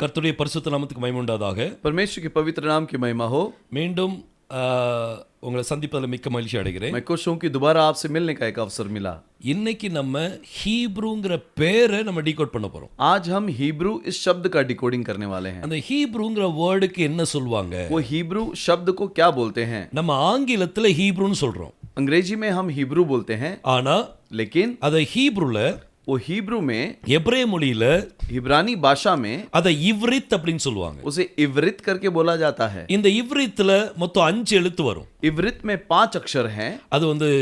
கர்த்தருடைய பரிசுத்த நாமத்துக்கு மகிமை உண்டாதாக. परमेश्वर के पवित्र नाम की महिमा हो। மீண்டும் உங்களை சந்திப்பதில் மிக்க மகிழ்ச்சி அடைகிறேன். मैं खुश हूं कि दोबारा आपसे मिलने का एक अवसर मिला। இன்னைக்கு நம்ம ஹீப்ரூங்கிற பேரை நம்ம டீகோட் பண்ண போறோம். आज हम हिब्रू इस शब्द का डिकोडिंग करने वाले हैं। அந்த ஹீப்ரூங்கிற வேர்டுக்கு என்ன சொல்வாங்க? वो हिब्रू शब्द को क्या बोलते हैं? நம்ம ஆங்கிலத்துல ஹீப்ரூன்னு சொல்றோம். अंग्रेजी में हम हिब्रू बोलते हैं, ஆனா लेकिन அத ஹீப்ரூல वो हिब्रू में எபிரேய மொழியில इब्रानी भाषा में அத இவ்ரித் அப்படின்னு சொல்லுவாங்க. उसे इवरित करके बोला जाता है। இந்த இவ்ரித்ல மொத்தம் 5 எழுத்து வரும். इवरित में 5 अक्षर हैं। அது வந்து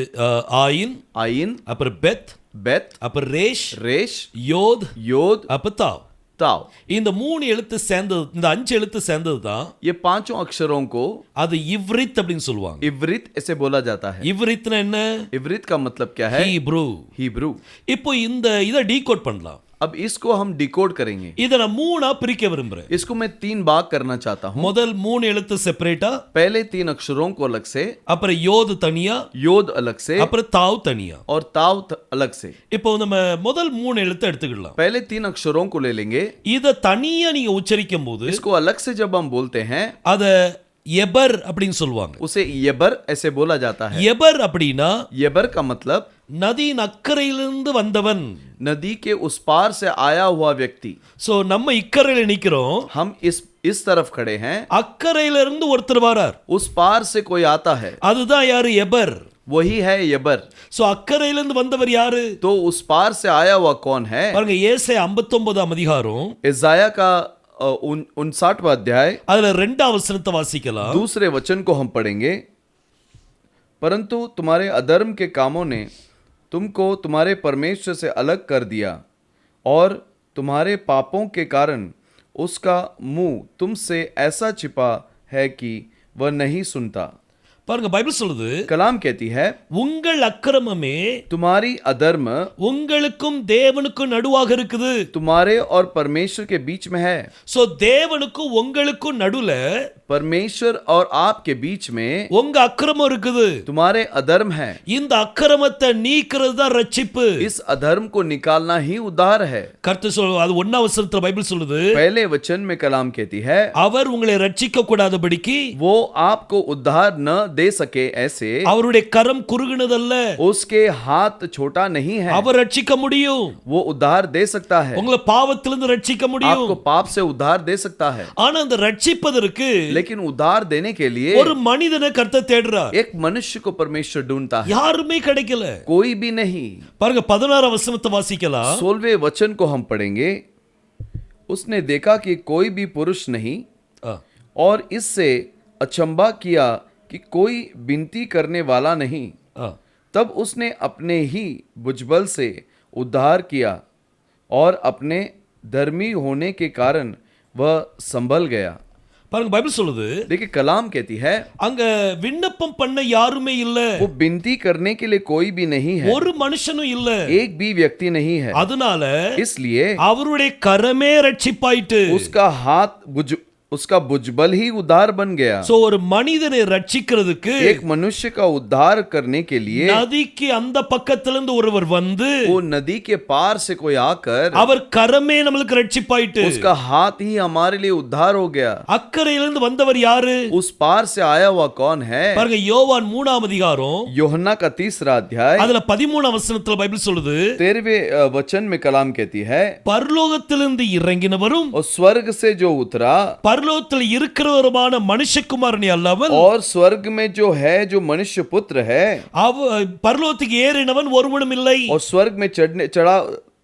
ஆயின், आइन, அப்புறம் பெத், बेत, அப்புறம் ரேஷ், रेश, யோத், योद, அப்புறம் தாவ். ताव। இந்த 3 எழுத்து சேர்ந்தது, இந்த 5 எழுத்து சேர்ந்தது தான் ये 5 अक्षरों को அது இவ்ரித் அப்படின்னு சொல்லுவாங்க. इवरित ऐसे बोला जाता है। இவ்ரித்னா என்ன? इवरित का मतलब क्या है? ஹீப்ரூ. हिब्रू। இப்போ இத டீகோட் பண்ணலாம். अब इसको हम डिकोड करेंगे। இத நான் 3ஆ பிரிக்க விரும்புறேன். इसको मैं 3 भाग करना चाहता हूं। முதல் 3 எழுத்து செப்பரேட்டா, पहले 3 अक्षरों को अलग से, அப்புறம் யோத் தனியா, योद अलग से அப்புறம் தாவ் தனியா. और ताव अलग से। இப்போ நம்ம முதல் 3 எழுத்து எடுத்துக்கலாம். पहले 3 अक्षरों को ले लेंगे। இத தனியா நீங்க உச்சரிக்கும் போது इसको अलग से जब हम बोलते हैं அத எபர் அப்படின்னு சொல்லுவாங்க. उसे यबर ऐसे बोला जाता है। எபர் அப்படினா यबर का मतलब நதியின் அக்கறையிலிருந்து வந்தவன், नदी के उस पार से आया हुआ व्यक्ति। சோ நம்ம இக்கரையில நிக்கிறோம், हम इस तरफ खड़े हैं, அக்கறையில இருந்து ஒருத்தர் வரார், उस पार से कोई आता है, அதுதான் யாரு? எபர். वही है यबर। சோ அக்கறையில இருந்து வந்தவர் யாரு? तो उस पार से आया हुआ कौन है? பாருங்க, ஏசாயா 59ஆம் அதிகாரம் इसाया का 59वां अध्याय அதுல 2ஆம் வசனத்தை வாசிக்கலாம். दूसरे वचन को हम पढ़ेंगे। परंतु तुम्हारे अधर्म के कामों ने तुमको तुम्हारे परमेश्वर से अलग कर दिया और तुम्हारे पापों के कारण उसका मुंह तुमसे ऐसा छिपा है कि वह नहीं सुनता। பாருங்க, பைபிள் சொல்லுது, कलाम कहती है, உங்கள் அக்கிரமமே तुम्हारी अधर्म உங்களுக்கும் தேவனுக்கும் நடுவாக இருக்குது. तुम्हारे और परमेश्वर के बीच में है। சோ தேவனுக்கும் உங்களுக்கும் நடுல परमेश्वर और आपके बीच में உங்க அக்கிரமம் இருக்குது. तुम्हारे अधर्म है। இந்த அக்கிரமத்தை நீக்கிறது தான் ரட்சிப்பு. इस अधर्म को निकालना ही उद्धार है। கர்த்தர் சொல்லுது, அது 1ஆம் வசனத்துல பைபிள் சொல்லுது, पहले वचन में कलाम कहती है, அவர் உங்களை ரட்சிக்க கூடாதபடிக்கு वो आपको उद्धार न दे सके ऐसे அவருடைய கரம் குறுகினதல்ல, उसके हाथ छोटा नहीं है। அவர் ரட்சிக்க முடியும். वो उद्धार दे सकता है, உங்களை பாவத்திலிருந்து ரட்சிக்க முடியும். आपको पाप से उद्धार दे सकता है। ஆனா அந்த ரட்சிப்பதற்கு लेकिन उद्धार देने के लिए ஒரு மனிதனை கர்த்தர் தேடுறார். एक मनुष्य को परमेश्वर ढूंढता है। யாருமே கிடைக்கல. कोई भी नहीं। பாருங்க, 16ஆம் வசனத்தை வாசிக்கலாம். 16वें वचन को हम पढ़ेंगे। उसने देखा कि कोई भी पुरुष नहीं और इससे अचंभा किया कि कोई विनती करने वाला नहीं। तब उसने अपने ही भुजबल से उद्धार किया और अपने धर्मी होने के कारण वह संभल गया। பாருங்க, பைபிள் சொல்லுது, देखिए कलाम कहती है, அங்க விண்ணப்பம் பண்ண யாருமே இல்ல, वो विनती करने के लिए कोई भी नहीं है, ஒரு மனுஷனும் இல்ல, एक भी व्यक्ति नहीं है। அதனால इसलिए அவருடைய கரமே ரட்சிப்பாயிட்டு. उसका भुजबल ही उद्धार बन गया। சோ ஒரு மனிதனை ரட்சிக்கிறதுக்கு एक मनुष्य का उद्धार करने के लिए நதிக்கு அந்த பக்கத்திலிருந்து ஒருவர் வந்து वो नदी के पार से कोई आकर அவர் கரமே நம்மளுக்கு ரட்சிப்பாயிட்டு. उसका हाथ ही हमारे लिए उद्धार हो गया। அக்கறையிலிருந்து वंदवर யாரு? उस पार से आया हुआ कौन है? பாருங்க, யோவான் 3ஆம் அதிகாரம் यूहन्ना का 3रा अध्याय அதுல 13ஆம் வசனத்துல பைபிள் சொல்லுது, 13वें वचन में कलाम कहती है, பரலோகத்திலிருந்து இறங்கினவரும் और स्वर्ग से जो उतरा பரலோகத்தில் இருக்கிறவருமான மனுஷகுமாரனே அல்லாமல் और स्वर्ग में जो है जो मनुष्य पुत्र है பரலோகத்துக்கு ஏறினவன் ஒருவனும் இல்லை. और स्वर्ग में चढ़ा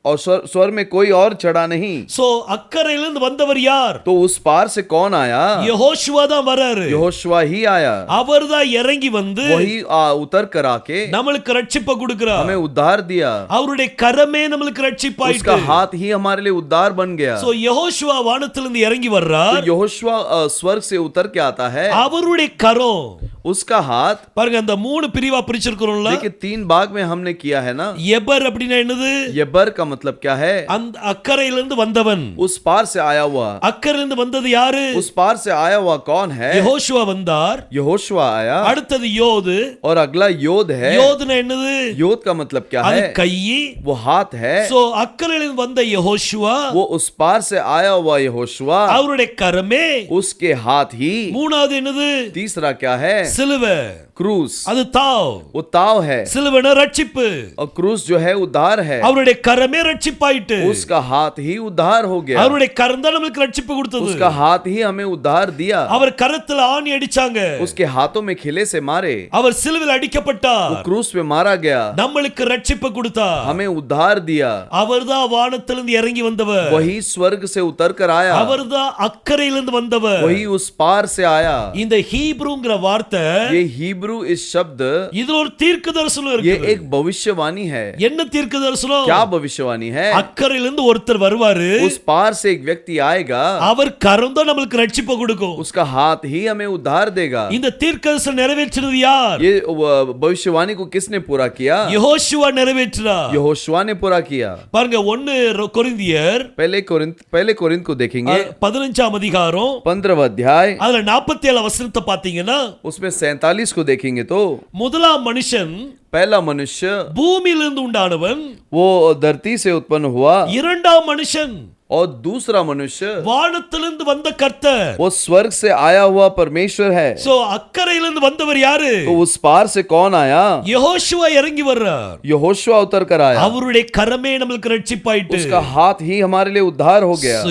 और स्वर्ग में कोई और चढ़ा नहीं। சோ அக்கறையிலிருந்து வந்தவர் யார்? तो उस पार से कौन आया? யெகோஷுவா தான் வராரு. यहोशुआ ही आया। அவர்தான் இறங்கி வந்து वही उतर कर आके நம்மளுக்கு ரட்சிப்பை கொடுக்கிறார். हमें उद्धार दिया। அவருடைய கரமே நம்மளுக்கு ரட்சிப்பாயிட்டு. उसका हाथ ही हमारे लिए उद्धार बन गया। சோ யெகோஷுவா வானத்திலிருந்து இறங்கி வர்றார். तो यहोशुआ स्वर्ग से उतर के आता है। அவருடைய கரம் उसका हाथ। பாருங்க அந்த மூணு பிரிவா பிரிச்சிருக்கிறோம்ல. देखिए 3 भाग में हमने किया है ना। எபர் அப்படினா என்னது? यबर का मतलब क्या है? அந்த அக்கறையில இருந்து வந்தவன். उस पार से आया हुआ। அக்கறையில இருந்து வந்தது யாரு? उस पार से आया हुआ कौन है? யெகோஷுவா வந்தார். यहोशुआ आया। அடுத்தது யோது. और अगला योद है। யோதுனா என்னது? योद का मतलब क्या அது है? கை. वो हाथ है। சோ அக்கறையில இருந்து வந்த யெகோஷுவா, वो उस पार से आया हुआ यहोशुआ, அவருடைய கரமே. उसके हाथ ही। மூணாவது என்னது? तीसरा क्या है? சிலுவை. क्रूस। அது தாவ். वो ताव है। சிலுவைனா ரட்சிப்பு. और क्रूस जो है उद्धार है। அவருடைய கரமே ரட்சிப்பாயிட்டு. उसका हाथ ही उद्धार हो गया। அவருடைய கரம் தான் நமக்கு ரட்சிப்பு கொடுத்தது. उसका हाथ ही हमें उद्धार दिया। அவர் கரத்துல ஆணி அடிச்சாங்க. उसके हाथों में खिले से मारे। அவர் சிலுவையில் அடிக்கப்பட்டார். वो क्रूस पे मारा गया। நமக்கு ரட்சிப்பு கொடுத்தார். हमें उद्धार दिया। அவர்தான் வானத்திலிருந்து இறங்கி வந்தவர். वही स्वर्ग से उतर कर आया। அவர்தான் அக்கறையிலிருந்து வந்தவர். वही उस पार से आया। இந்த ஹீப்ரூங்கிற வார்த்தை, ये हिब्रू इस शब्द, இது ஒரு தீர்க்கதரிசனம் ये இருக்கு. एक भविष्यवाणी है। என்ன தீர்க்கதரிசனம்? क्या भविष्यवाणी है? அக்கறையிலிருந்து ஒருத்தர் வருவாரு. उस पार से एक व्यक्ति आएगा। அவர் கரம் தான் நமக்கு ரட்சிப்பு கொடுக்கும். उसका हाथ ही हमें उद्धार देगा। இந்த தீர்க்கதரிசனம் நிறைவேற்றினது யார்? ये भविष्यवाणी को किसने पूरा किया? யெகோஷுவா நிறைவேற்றினார். यहोशुआ ने पूरा किया। பாருங்க 1 கொரிந்தியர் पहले कोरिन्थ को देखेंगे। 15ஆம் அதிகாரம் 15वां अध्याय, அதுல 47 வசனத்தை பாத்தீங்கன்னா, उसमें 47 को देखेंगे तो முதலாம் மனுஷன் पहला मनुष्य பூமியிலிருந்து உண்டானவன், वो धरती से उत्पन्न हुआ। இரண்டாம் மனுஷன் और दूसरा मनुष्य வானத்திலிருந்து வந்த கர்த்தர். वो स्वर्ग से आया हुआ परमेश्वर है। சோ அக்கறையிலிருந்து வந்தவர் யாரு? तो उस पार से कौन आया? யெகோஷுவா இறங்கி வர்றார். यहोशुआ उतर कर आया। அவருடைய கரமே நமக்கு ரட்சிப்பாயிட்டு. उसका हाथ ही हमारे लिए उद्धार हो गया। சோ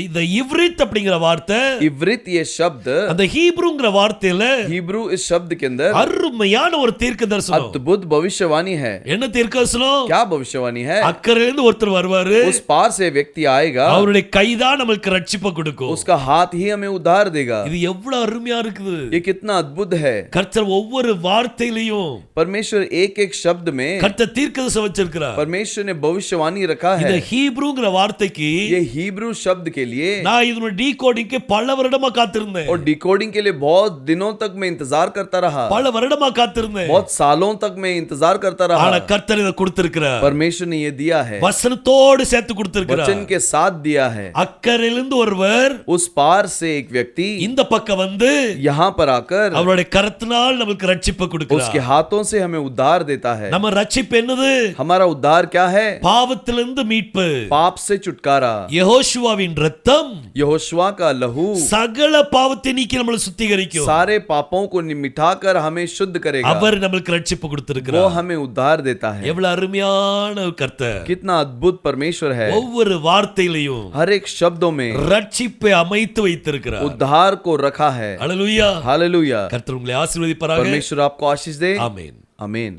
இந்த இவ்ரித் அப்படிங்கிற வார்த்தை, इव्रित ये शब्द, அந்த ஹீப்ரூங்கிற வார்த்தையில हिब्रू इस शब्द के अंदर அருமையான ஒரு தீர்க்கதரிசனம். अद्भुत भविष्यवाणी है। என்ன தீர்க்கதரிசனம்? क्या भविष्यवाणी है? அக்கறையிலிருந்து ஒருத்தர் வருவாரு. उस पार से व्यक्ति आएगा। அவருடைய கைதான் நமக்கு ரட்சிப்பு கொடுக்கும். उसका हाथ ही हमें उद्धार देगा। இது எவ்வளவு அருமையா இருக்குது. ये कितना अद्भुत है। கர்த்தர் ஒவ்வொரு வார்த்தையிலையும் परमेश्वर एक एक शब्द में, கர்த்தர் தீர்க்கதரிசனம் வச்சிருக்கிறார். परमेश्वर ने भविष्यवाणी रखा है। இந்த ஹீப்ரூங்கிற வார்த்தைக்கு ये हिब्रू शब्द के लिए நான் இதனுடைய டீகோடிங்க்கு பல வருடமா காத்திருந்தேன். और डिकोडिंग के लिए बहुत दिनों तक मैं इंतजार करता रहा। பல வருடமா காத்திருந்தேன். बहुत सालों तक मैं इंतजार करता रहा। ஆனா கர்த்தர் இத கொடுத்திருக்கிறார். परमेश्वर ने ये दिया है। வசனத்தோடு சேர்த்து கொடுத்திருக்கிறார். वचन के साथ दिया है। அக்கறையிலிருந்து ஒருவர் उस पार से एक व्यक्ति இந்த பக்கம் வந்து यहाँ पर आकर அவருடைய கரத்தினால் நமக்கு ரட்சிப்பு கொடுக்கிறார். उसके हाथों से हमें उद्धार देता है। நம்ம ரட்சிப்பு என்னது? हमारा उद्धार क्या है? பாவத்திலிருந்து மீட்பு. पाप से छुटकारा। யெகோஷுவாவின் இரத்தம் यहोशुआ का लहू சகல பாவத்தை நீக்கி நம்மளை சுத்திகரிக்கும். सारे पापों को मिटाकर हमें शुद्ध करेगा। அவர் நமக்கு ரட்சிப்பு वो கொடுத்திருக்கிறார். हमें उद्धार देता है। எவ்வளவு அருமையான கர்த்தர். कितना अद्भुत परमेश्वर है। ஒவ்வொரு வார்த்தையிலையும் हर एक शब्दों में ரட்சிப்பை அமைத்து வைத்திருக்கிறார். उद्धार को रखा है। ஹalleluya. हालेलुया। கர்த்தர் உங்களை ஆசீர்வதிப்பாராக. परमेश्वर आपको आशीष दे। ஆமென். आमीन।